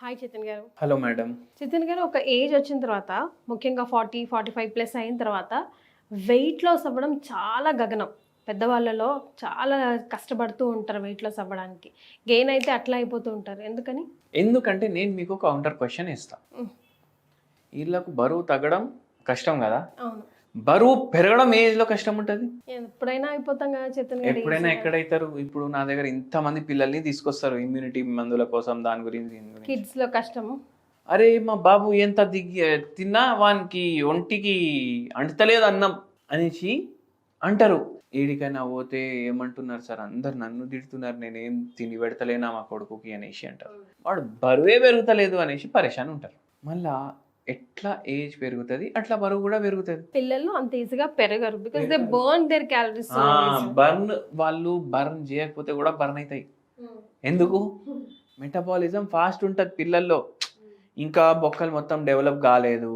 Hi Chaitan గారు. Hello madam. Chaitan గారు, ఒక ఏజ్ వచ్చిన తర్వాత ముఖ్యంగా 40-45 ప్లస్ అయిన తర్వాత వెయిట్ లాస్ అవ్వడం చాలా గగనం. పెద్దవాళ్ళలో చాలా కష్టపడుతూ ఉంటారు వెయిట్ లాస్ అవ్వడానికి. గెయిన్ అయితే అట్లా అయిపోతూ ఉంటారు. ఎందుకని? ఎందుకంటే నేను మీకు కౌంటర్ క్వశ్చన్ ఇస్తా. ఉమ్, వీళ్ళకు బరువు తగ్గడం కష్టం కదా, అవును. బరువు పెరగడం ఏ ఏజ్లో కష్టం ఉంటుంది? ఎప్పుడైనా అయిపోతాం కదా చైతన్ గారు. ఎప్పుడైనా ఎక్కడైతారు? ఇప్పుడు నా దగ్గర ఇంతమంది పిల్లల్ని తీసుకొస్తారు ఇమ్యూనిటీ మందుల కోసం, దాని గురించి దీని గురించి. కిడ్స్ లో కష్టము. అరే మా బాబు ఎంత తిన్నా వానికి ఒంటికి అంటలేదు అన్నం అనేసి అంటారు. ఏడికైనా పోతే ఏమంటున్నారు సార్, అందరు నన్ను తిడుతున్నారు, నేనేం తిని పెడతలేనా మా కొడుకుకి అనేసి అంటారు. వాడు బరువే పెరుగుతలేదు అనేసి పరేషాన్ ఉంటారు. మళ్ళా ఎట్లా ఏజ్ పెరుగుతుంది అట్లా బరువు కూడా పెరుగుతుంది. పిల్లలు అంత ఈజీగా పెరగరు because they burn their calories. వాళ్ళు బర్న్ చేయకపోతే కూడా బర్న్ అవుతాయి. ఎందుకు? మెటబాలిజం ఫాస్ట్ ఉంటుంది పిల్లల్లో. ఇంకా బొక్కలు మొత్తం డెవలప్ కాలేదు,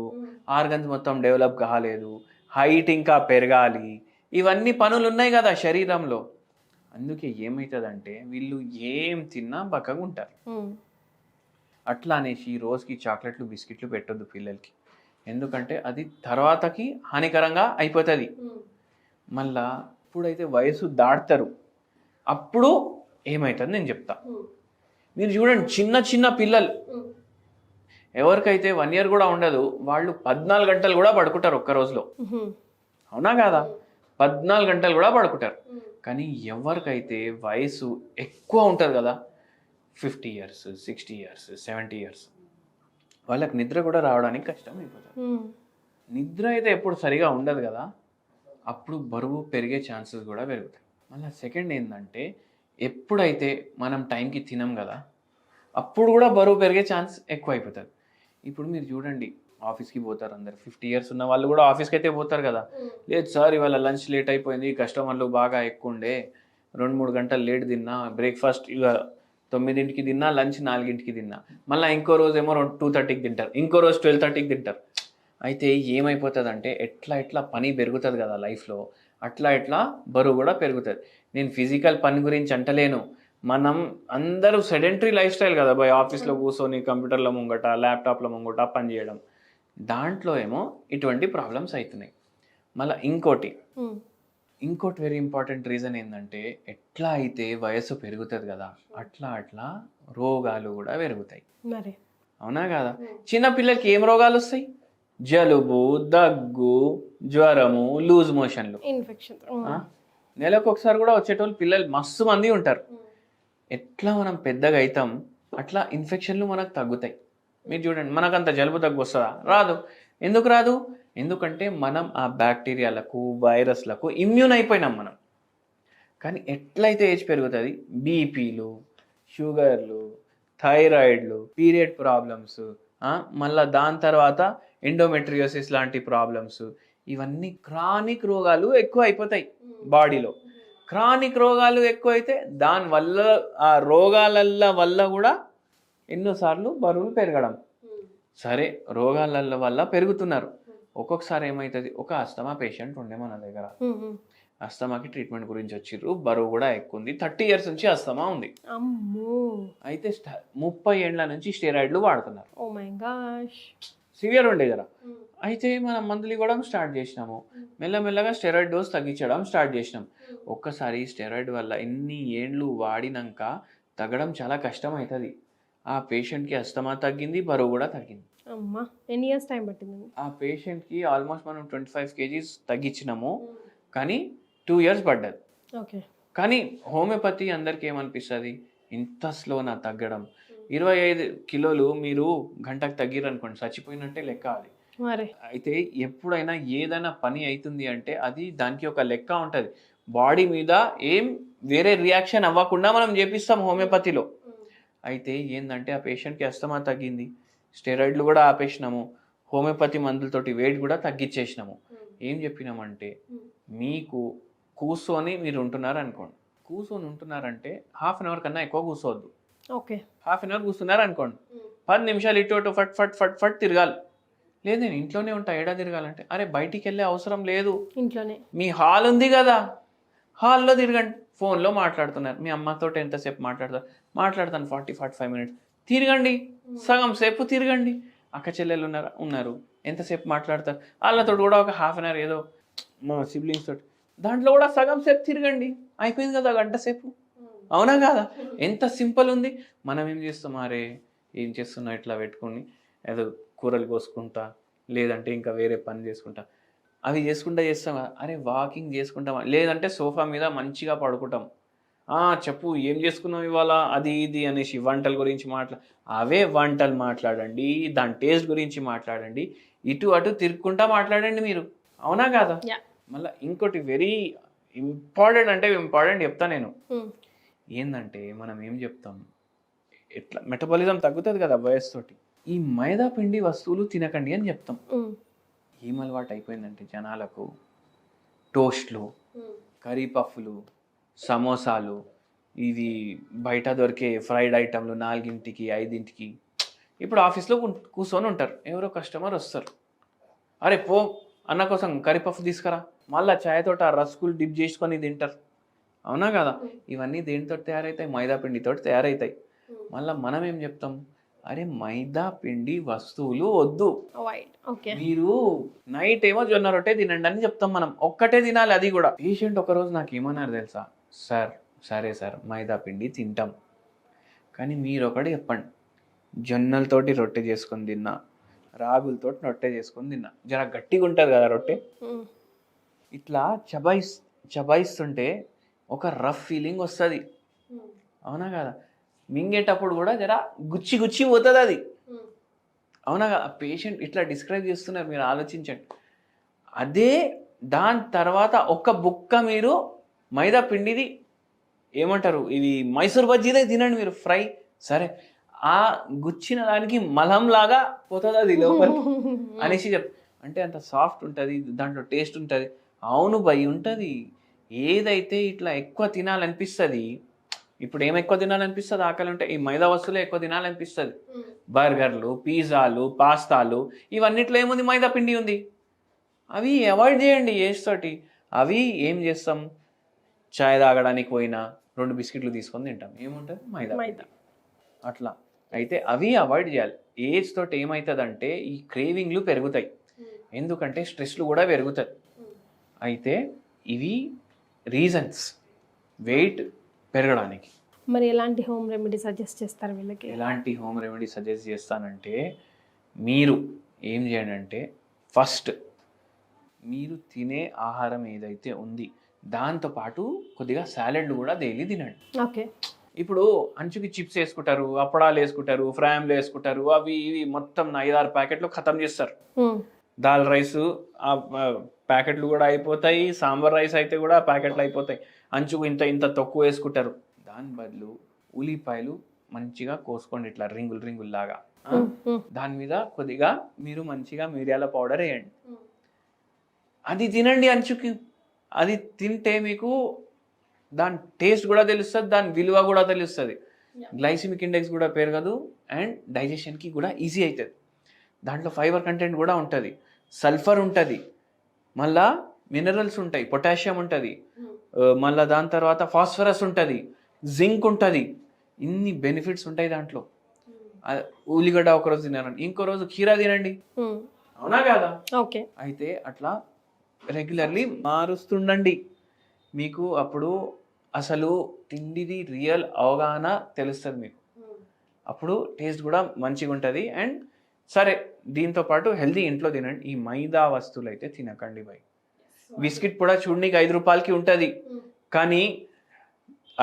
ఆర్గన్స్ మొత్తం డెవలప్ కాలేదు, హైట్ ఇంకా పెరగాలి, ఇవన్నీ పనులు ఉన్నాయి కదా శరీరంలో. అందుకే ఏమవుతుందంటే వీళ్ళు ఏం తిన్నా బక్కగా ఉంటారు. అట్లా అనేసి రోజుకి చాక్లెట్లు బిస్కెట్లు పెట్టొద్దు పిల్లలకి, ఎందుకంటే అది తర్వాతకి హానికరంగా అయిపోతుంది. మళ్ళా ఇప్పుడైతే వయసు దాటుతారు అప్పుడు ఏమవుతుంది నేను చెప్తా. మీరు చూడండి, చిన్న చిన్న పిల్లలు ఎవరికైతే 1 year కూడా ఉండదు వాళ్ళు 14 గంటలు కూడా పడుకుంటారు ఒక్క రోజులో. అవునా కాదా? 14 గంటలు కూడా పడుకుంటారు. కానీ ఎవరికైతే వయసు ఎక్కువ ఉంటుంది కదా, 50 years 60 years 70 years, వాళ్ళకి నిద్ర కూడా రావడానికి కష్టం అయిపోతుంది. నిద్ర అయితే ఎప్పుడు సరిగా ఉండదు కదా, అప్పుడు బరువు పెరిగే ఛాన్సెస్ కూడా పెరుగుతాయి. మళ్ళీ సెకండ్ ఏంటంటే, ఎప్పుడైతే మనం టైంకి తినం కదా అప్పుడు కూడా బరువు పెరిగే ఛాన్స్ ఎక్కువ అయిపోతుంది. ఇప్పుడు మీరు చూడండి, ఆఫీస్కి పోతారు అందరు, 50 years ఉన్న వాళ్ళు కూడా ఆఫీస్కి అయితే పోతారు కదా. లేదు సార్ ఇవాళ లంచ్ లేట్ అయిపోయింది, కస్టమర్లు బాగా ఎక్కువ ఉండే, 2-3 గంటలు లేట్ తిన్నా, బ్రేక్ఫాస్ట్ ఇక 9కి తిన్నా, లంచ్ 4కి తిన్నా, మళ్ళీ ఇంకో రోజు ఏమో 2:30కి తింటారు, ఇంకో రోజు 12:30కి తింటారు. అయితే ఏమైపోతుంది అంటే ఎట్లా పని పెరుగుతుంది కదా లైఫ్లో, అట్లా బరువు కూడా పెరుగుతుంది. నేను ఫిజికల్ పని గురించి అంటలేను, మనం అందరూ సెడెంటరీ లైఫ్ స్టైల్ కదా బాయ్, ఆఫీస్లో కూర్చొని కంప్యూటర్ల ముంగట ల్యాప్టాప్ల ముంగట పని చేయడం, దాంట్లో ఏమో ఇటువంటి ప్రాబ్లమ్స్ అవుతున్నాయి. మళ్ళీ ఇంకోటి వెరీ ఇంపార్టెంట్ రీజన్ ఏంటంటే, ఎట్లా అయితే వయసు పెరుగుతుంది కదా అట్లా రోగాలు కూడా పెరుగుతాయి. మరి అవునా కదా? చిన్న పిల్లలకి ఏం రోగాలు వస్తాయి? జలుబు, దగ్గు, జ్వరము, లూజ్ మోషన్లు, ఇన్ఫెక్షన్. నెలకు ఒకసారి కూడా వచ్చేటోళ్ళు పిల్లలు మస్తు మంది ఉంటారు. ఎట్లా మనం పెద్దగా అవుతాం అట్లా ఇన్ఫెక్షన్లు మనకు తగ్గుతాయి. మీరు చూడండి, మనకంత జలుబు దగ్గు వస్తుందా? రాదు. ఎందుకు రాదు? ఎందుకంటే మనం ఆ బ్యాక్టీరియాలకు, వైరస్లకు ఇమ్యూన్ అయిపోయినాం మనం. కానీ ఎట్లయితే ఏజ్ పెరుగుతుంది, బీపీలు, షుగర్లు, థైరాయిడ్లు, పీరియడ్ ప్రాబ్లమ్స్, మళ్ళీ దాని తర్వాత ఎండోమెట్రియోసిస్ లాంటి ప్రాబ్లమ్స్, ఇవన్నీ క్రానిక్ రోగాలు ఎక్కువ అయిపోతాయి బాడీలో. క్రానిక్ రోగాలు ఎక్కువైతే దానివల్ల ఆ రోగాల వల్ల కూడా ఎన్నోసార్లు బరువులు పెరగడం. సరే, రోగాల వల్ల పెరుగుతున్నారు. ఒక్కొక్కసారి ఏమవుతుంది, ఒక అస్తమా పేషెంట్ ఉండే మన దగ్గర, అస్తమాకి ట్రీట్మెంట్ గురించి వచ్చిర్రు, బరువు కూడా ఎక్కువ ఉంది, 30 years నుంచి అస్తమా ఉంది. అయితే 30 ఏళ్ల నుంచి స్టెరాయిడ్లు వాడుతున్నారు. ఓ మై గాష్, సివియర్ ఉండే కదా. అయితే మనం మందులు ఇవ్వడం స్టార్ట్ చేసినాము, మెల్లమెల్లగా స్టెరాయిడ్ డోస్ తగ్గించడం స్టార్ట్ చేసినాం. ఒక్కసారి స్టెరాయిడ్ వల్ల ఎన్ని ఏండ్లు వాడినాక తగ్గడం చాలా కష్టం అవుతుంది. ఆ పేషెంట్కి అస్తమా తగ్గింది, బరువు కూడా తగ్గింది. అమ్మా, ఎన్ని ఇయర్స్ టైం పట్టింది? ఆ పేషెంట్కి ఆల్మోస్ట్ మనం 25 kgs తగ్గించినాము, కానీ 2 years పడ్డది. ఓకే. కానీ హోమియోపతి అందరికీ ఏమనిపిస్తుంది, ఇంత స్లోనా తగ్గడం, 25 kilos మీరు గంటకు తగ్గిరనుకోండి చచ్చిపోయినట్టే లెక్క అది. అయితే ఎప్పుడైనా ఏదైనా పని అవుతుంది అంటే అది దానికి ఒక లెక్క ఉంటుంది. బాడీ మీద ఏం వేరే రియాక్షన్ అవ్వకుండా మనం చేపిస్తాం హోమియోపతిలో. అయితే ఏంటంటే ఆ పేషెంట్కి అస్తమా తగ్గింది, స్టెరాయిడ్లు కూడా ఆపేసినాము, హోమియోపతి మందులతోటి వెయిట్ కూడా తగ్గించేసినాము. ఏం చెప్పినామంటే, మీకు కూర్చొని మీరు ఉంటున్నారు అనుకోండి, కూర్చొని ఉంటున్నారంటే 1/2 hour కన్నా ఎక్కువ కూర్చోవద్దు. ఓకే. 1/2 hour కూర్చున్నారు అనుకోండి, 10 నిమిషాలు ఇటు ఫట్ ఫట్ ఫట్ ఫట్ తిరగాలి. లేదు నేను ఇంట్లోనే ఉంటా, ఏడా తిరగాలంటే, అరే బయటికి వెళ్ళే అవసరం లేదు, ఇంట్లోనే మీ హాల్ ఉంది కదా, హాల్లో తిరగండి. ఫోన్లో మాట్లాడుతున్నారు, మీ అమ్మతో ఎంతసేపు మాట్లాడతాను 40-45 minutes, తిరగండి, సగం సేపు తిరగండి. అక్క చెల్లెలు ఉన్నారు ఎంతసేపు మాట్లాడతారు, వాళ్ళతో కూడా ఒక హాఫ్ అన్ అవర్ ఏదో మా సిబ్లింగ్స్ తోటి దాంట్లో కూడా సగం సేపు తిరగండి, అయిపోయింది కదా గంట సేపు. అవునా కాదా? ఎంత సింపుల్ ఉంది. మనం ఏం చేస్తాం, అరే ఏం చేస్తున్నా ఇట్లా పెట్టుకొని ఏదో కూరలు కోసుకుంటా, లేదంటే ఇంకా వేరే పని చేసుకుంటా, అవి చేసుకుంటా చేస్తాం. అరే వాకింగ్ చేసుకుంటాం, లేదంటే సోఫా మీద మంచిగా పడుకుంటాం. చెప్పు ఏం చేసుకున్నావు ఇవాళ, అది ఇది అనేసి వంటల గురించి అవే వంటలు మాట్లాడండి, దాని టేస్ట్ గురించి మాట్లాడండి, ఇటు అటు తిరుక్కుంటా మాట్లాడండి మీరు. అవునా కాదా? మళ్ళీ ఇంకోటి వెరీ ఇంపార్టెంట్ చెప్తా నేను. ఏంటంటే మనం ఏం చెప్తాం, ఎట్లా మెటబాలిజం తగ్గుతుంది కదా వయస్సుతోటి, ఈ మైదా పిండి వస్తువులు తినకండి అని చెప్తాం. ఏం అలవాటు అయిపోయిందంటే జనాలకు, టోస్ట్లు, కర్రీ పఫ్లు, సమోసాలు, ఇది బయట దొరికే ఫ్రైడ్ ఐటమ్లు 4ంటికి 5ంటికి. ఇప్పుడు ఆఫీస్లో కూర్చొని ఉంటారు, ఎవరో కస్టమర్ వస్తారు, అరే పో అన్న కోసం కర్రీ పఫ్ తీసుకురా, మళ్ళీ ఛాయ్ తోట రస్కులు డిప్ చేసుకొని తింటారు. అవునా కదా? ఇవన్నీ దేనితో తయారవుతాయి, మైదా పిండితో తయారవుతాయి. మళ్ళీ మనం ఏం చెప్తాం, అరే మైదా పిండి వస్తువులు వద్దు, మీరు నైట్ ఏమో జొన్న రొట్టె తినండి అని చెప్తాం. మనం ఒక్కటే తినాలి, అది కూడా. పేషెంట్ ఒకరోజు నాకు ఏమన్నారు తెలుసా, సరే సార్ మైదా పిండి తింటాం, కానీ మీరు ఒకటి చెప్పండి, జొన్నలతోటి రొట్టె చేసుకొని తిన్నా, రాగులతోటి రొట్టె చేసుకొని తిన్నా, జర గట్టిగా ఉంటుంది కదా రొట్టె, ఇట్లా చబాయిస్తుంటే ఒక రఫ్ ఫీలింగ్ వస్తుంది. అవునా కదా? మింగేటప్పుడు కూడా జర గుచ్చి పోతుంది అది. అవునా కదా? పేషెంట్ ఇట్లా డిస్క్రైబ్ చేస్తున్నారు, మీరు ఆలోచించండి. అదే దాని తర్వాత ఒక బుక్క మీరు మైదా పిండిది ఏమంటారు, ఇవి మైసూర్ బజ్జీదే తినండి మీరు, ఫ్రై. సరే ఆ గుచ్చిన దానికి మలం లాగా పోతుంది అది లోపల అనేసి అంటే అంత సాఫ్ట్ ఉంటుంది, దాంట్లో టేస్ట్ ఉంటుంది. అవును భయ్ ఉంటుంది. ఏదైతే ఇట్లా ఎక్కువ తినాలనిపిస్తుంది, ఇప్పుడు ఏం ఎక్కువ తినాలనిపిస్తుంది, ఆకలి ఉంటే ఈ మైదా వస్తువులే ఎక్కువ తినాలనిపిస్తుంది. బర్గర్లు, పిజ్జాలు, పాస్తాలు, ఇవన్నిట్లో ఏముంది, మైదా పిండి ఉంది. అవి అవాయిడ్ చేయండి ఏజ్తోటి. అవి ఏం చేస్తాం, చాయ్ తాగడానికి పోయినా 2 బిస్కెట్లు తీసుకొని తింటాం, ఏముంటుంది, మైదా. అట్లా అయితే అవి అవాయిడ్ చేయాలి. ఏజ్ తోటి ఏమవుతుందంటే ఈ క్రేవింగ్లు పెరుగుతాయి, ఎందుకంటే స్ట్రెస్లు కూడా పెరుగుతాయి. అయితే ఇవి రీజన్స్ వెయిట్ పెరగడానికి. మరి ఎలాంటి హోమ్ రెమెడీ సజెస్ట్ చేస్తారు వీళ్ళకి? ఎలాంటి హోమ్ రెమెడీ సజెస్ట్ చేస్తానంటే, మీరు ఏం చేయండి అంటే, ఫస్ట్ మీరు తినే ఆహారం ఏదైతే ఉంది దాంతోపాటు కొద్దిగా సాలెడ్లు కూడా డైలీ తినండి. ఓకే. ఇప్పుడు అంచుకి చిప్స్ వేసుకుంటారు, అప్పడాలు వేసుకుంటారు, ఫ్రామ్లు వేసుకుంటారు, అవి ఇవి మొత్తం 5-6 ప్యాకెట్లు ఖతం చేస్తారు. దాల్ రైస్ ఆ ప్యాకెట్లు కూడా అయిపోతాయి, సాంబార్ రైస్ అయితే కూడా ప్యాకెట్లు అయిపోతాయి. అంచుకు ఇంత తక్కువ వేసుకుంటారు. దాని బదులు ఉల్లిపాయలు మంచిగా కోసుకోండి, ఇట్లా రింగులు లాగా. దాని మీద కొద్దిగా మీరు మంచిగా మిరియాల పౌడర్ వేయండి, అది తినండి అంచుకి. అది తింటే మీకు దాని టేస్ట్ కూడా తెలుస్తుంది, దాని విలువ కూడా తెలుస్తుంది, గ్లైసిమిక్ ఇండెక్స్ కూడా పెరగదు, అండ్ డైజెషన్కి కూడా ఈజీ అవుతుంది. దాంట్లో ఫైబర్ కంటెంట్ కూడా ఉంటుంది, సల్ఫర్ ఉంటుంది, మళ్ళా మినరల్స్ ఉంటాయి, పొటాషియం ఉంటుంది, మళ్ళీ దాని తర్వాత ఫాస్ఫరస్ ఉంటుంది, జింక్ ఉంటుంది. ఇన్ని బెనిఫిట్స్ ఉంటాయి దాంట్లో. ఉల్లిగడ్డ ఒకరోజు తినారండి, ఇంకో రోజు కీరా తినండి. అవునా కాదా? ఓకే. అయితే అట్లా రెగ్యులర్లీ మారుస్తుండండి. మీకు అప్పుడు అసలు తిండిది రియల్ అవగాహన తెలుస్తుంది మీకు. అప్పుడు టేస్ట్ కూడా మంచిగా ఉంటుంది. అండ్ సరే దీంతో పాటు హెల్తీ ఇంట్లో తినండి, ఈ మైదా వస్తువులు అయితే తినకండి బై. బిస్కెట్ కూడా చూడడానికి 5 రూపాయలకి ఉంటుంది, కానీ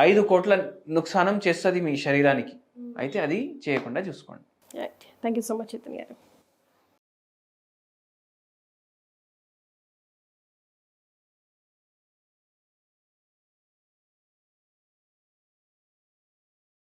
5 కోట్ల నుక్సానం చేస్తుంది మీ శరీరానికి. అయితే అది చేయకుండా చూసుకోండి. Thank you so much Chaitanya గారు.